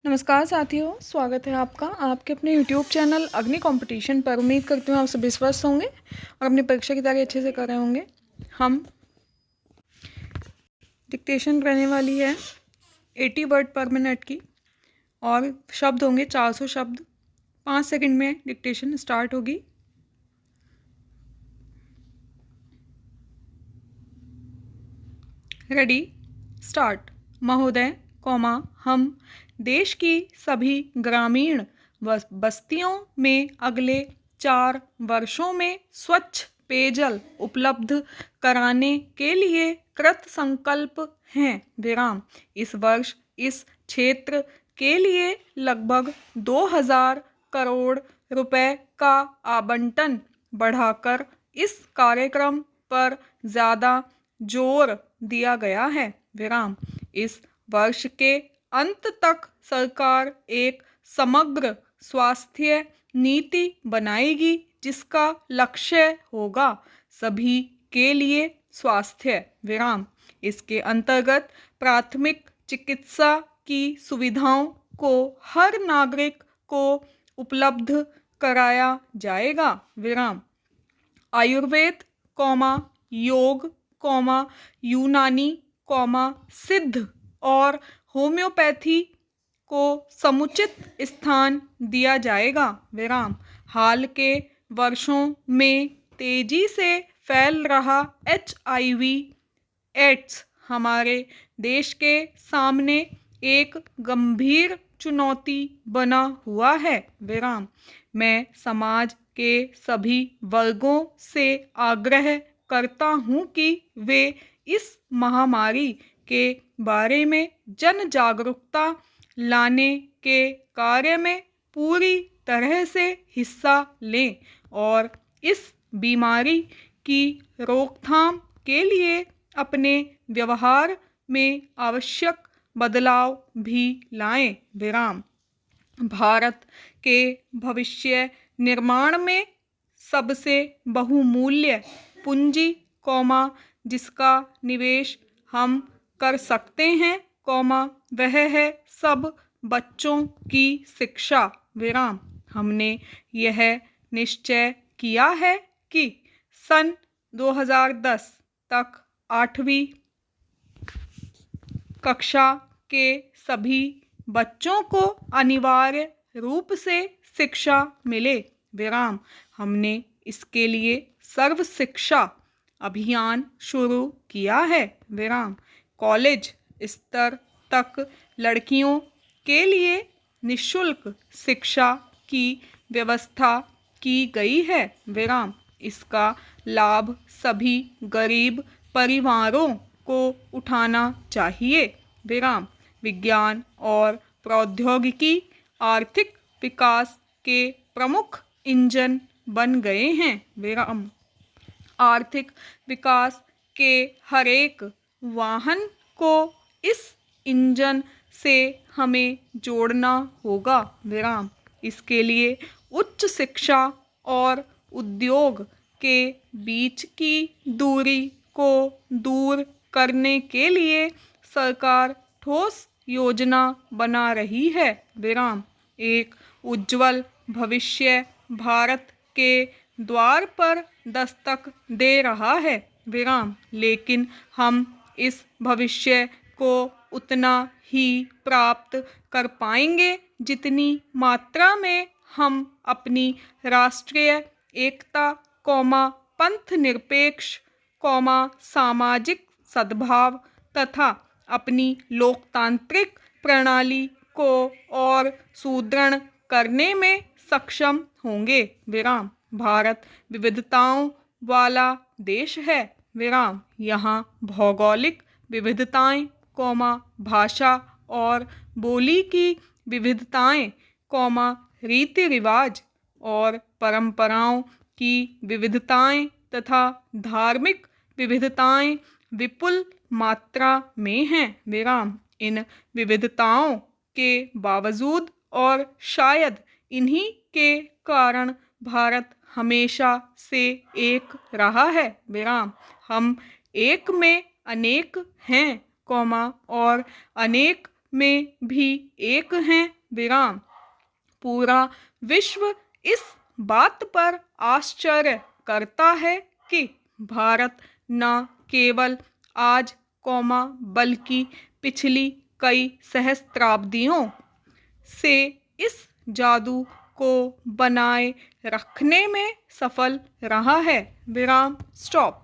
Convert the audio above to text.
नमस्कार साथियों, स्वागत है आपका आपके अपने YouTube चैनल अग्नि कंपटीशन पर। उम्मीद करती हूँ आप सभी स्वस्थ होंगे और अपनी परीक्षा की तैयारी अच्छे से कर रहे होंगे। हम डिक्टेशन रहने वाली है 80 वर्ड पर मिनट की और शब्द होंगे 400 शब्द। 5 सेकंड में डिक्टेशन स्टार्ट होगी। Ready, start. महोदय, हम देश की सभी ग्रामीण बस्तियों में अगले 4 वर्षों में स्वच्छ पेयजल उपलब्ध कराने के लिए कृत संकल्प हैं। विराम। इस वर्ष इस क्षेत्र के लिए लगभग 2000 करोड़ रुपए का आवंटन बढ़ाकर इस कार्यक्रम पर ज़्यादा जोर दिया गया है। विराम। इस वर्ष के अंत तक सरकार एक समग्र स्वास्थ्य नीति बनाएगी जिसका लक्ष्य होगा सभी के लिए स्वास्थ्य। विराम। इसके अंतर्गत प्राथमिक चिकित्सा की सुविधाओं को हर नागरिक को उपलब्ध कराया जाएगा। विराम। आयुर्वेद, योग, यूनानी, सिद्ध और होम्योपैथी को समुचित स्थान दिया जाएगा। विराम। हाल के वर्षों में तेजी से फैल रहा HIV एड्स हमारे देश के सामने एक गंभीर चुनौती बना हुआ है। विराम। मैं समाज के सभी वर्गों से आग्रह करता हूं कि वे इस महामारी के बारे में जन जागरूकता लाने के कार्य में पूरी तरह से हिस्सा लें और इस बीमारी की रोकथाम के लिए अपने व्यवहार में आवश्यक बदलाव भी लाएं। विराम। भारत के भविष्य निर्माण में सबसे बहुमूल्य पूंजी, जिसका निवेश हम कर सकते हैं, वह है सब बच्चों की शिक्षा। विराम। हमने यह निश्चय किया है कि सन 2010 तक 8वीं कक्षा के सभी बच्चों को अनिवार्य रूप से शिक्षा मिले। विराम। हमने इसके लिए सर्व शिक्षा अभियान शुरू किया है। विराम। कॉलेज स्तर तक लड़कियों के लिए निःशुल्क शिक्षा की व्यवस्था की गई है। विराम। इसका लाभ सभी गरीब परिवारों को उठाना चाहिए। विराम। विज्ञान और प्रौद्योगिकी आर्थिक विकास के प्रमुख इंजन बन गए हैं। विराम। आर्थिक विकास के हरेक वाहन को इस इंजन से हमें जोड़ना होगा। विराम। इसके लिए उच्च शिक्षा और उद्योग के बीच की दूरी को दूर करने के लिए सरकार ठोस योजना बना रही है। विराम। एक उज्जवल भविष्य भारत के द्वार पर दस्तक दे रहा है। विराम। लेकिन हम इस भविष्य को उतना ही प्राप्त कर पाएंगे जितनी मात्रा में हम अपनी राष्ट्रीय एकता, पंथ निरपेक्ष, सामाजिक सद्भाव तथा अपनी लोकतांत्रिक प्रणाली को और सुदृढ़ करने में सक्षम होंगे। विराम। भारत विविधताओं वाला देश है। विराम। यहाँ भौगोलिक विविधताएं, भाषा और बोली की विविधताएं, रीति रिवाज और परंपराओं की विविधताएं तथा धार्मिक विविधताएं विपुल मात्रा में हैं। विराम। इन विविधताओं के बावजूद और शायद इन्हीं के कारण भारत हमेशा से एक रहा है। विराम। हम एक में अनेक हैं, और अनेक में भी एक हैं विराम। पूरा विश्व इस बात पर आश्चर्य करता है कि भारत न केवल आज बल्कि पिछली कई सहस्त्राब्दियों से इस जादू को बनाए रखने में सफल रहा है। विराम स्टॉप।